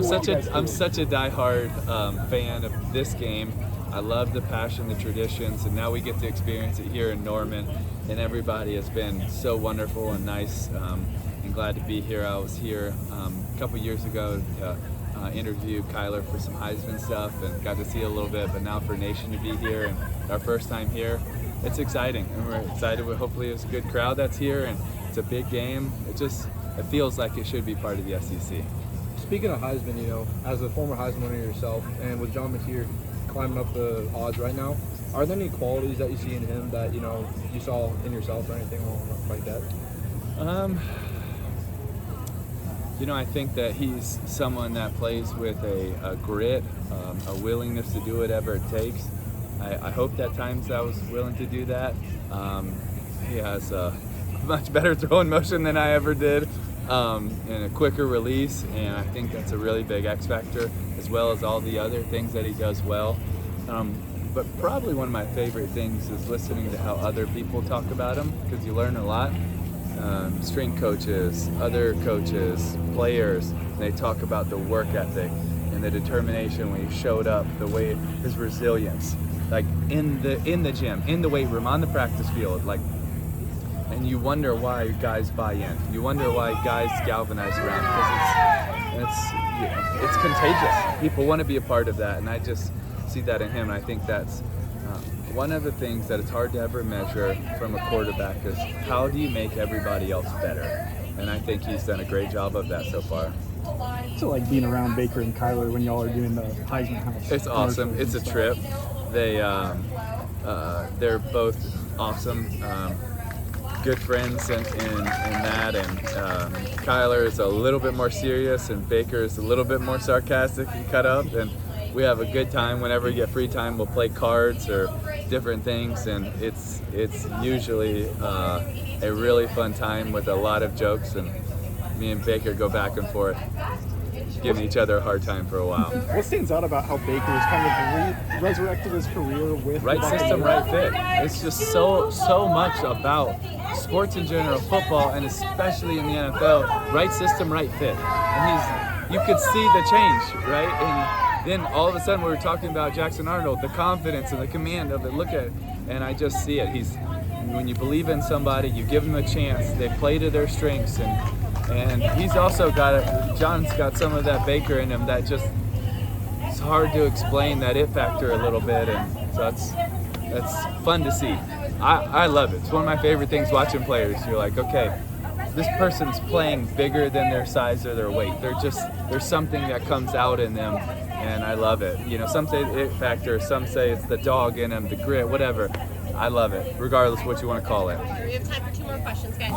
I'm such a diehard fan of this game. I love the passion, the traditions, and now we get to experience it here in Norman. And everybody has been so wonderful and nice. And glad to be here. I was here a couple years ago to interview Kyler for some Heisman stuff, and got to see a little bit. But now for Nation to be here and our first time here, it's exciting, and we're excited. Hopefully, it's a good crowd that's here, and it's a big game. It feels like it should be part of the SEC. Speaking of Heisman, as a former Heisman winner yourself, and with John Mateer climbing up the odds right now, are there any qualities that you see in him that you saw in yourself or anything like that? I think that he's someone that plays with a grit, a willingness to do whatever it takes. I hope that times I was willing to do that. He has a much better throwing motion than I ever did, and a quicker release, and I think that's a really big X factor, as well as all the other things that he does well. But probably one of my favorite things is listening to how other people talk about him, because you learn a lot. String coaches, other coaches, players, they talk about the work ethic and the determination when he showed up, the way his resilience, like in the gym, in the weight room, on the practice field, and you wonder why guys buy in. You wonder why guys galvanize around, because it's contagious. People want to be a part of that, and I just see that in him. And I think that's one of the things that it's hard to ever measure from a quarterback is how do you make everybody else better? And I think he's done a great job of that so far. So like being around Baker and Kyler when y'all are doing the Heisman House. It's awesome. It's a trip. They're both awesome. Good friends in that, and Kyler is a little bit more serious, and Baker is a little bit more sarcastic and cut up, and we have a good time. Whenever we get free time, we'll play cards or different things, and it's usually a really fun time with a lot of jokes, and me and Baker go back and forth, giving each other a hard time for a while. What stands out about how Baker has kind of resurrected his career with right system, right fit? It's just so much about sports in general, football, and especially in the NFL. Right system, right fit, and you could see the change, right? And then all of a sudden, we were talking about Jackson Arnold, the confidence and the command of it. Look at it, and I just see it. When you believe in somebody, you give them a chance. They play to their strengths, and he's also John's got some of that Baker in him that just, it's hard to explain that it factor a little bit, and so that's fun to see. I love it. It's one of my favorite things watching players. You're like, okay, this person's playing bigger than their size or their weight. There's something that comes out in them, and I love it. Some say it factor, some say it's the dog in them, the grit, whatever. I love it, regardless of what you want to call it. We have time for 2 more questions, guys.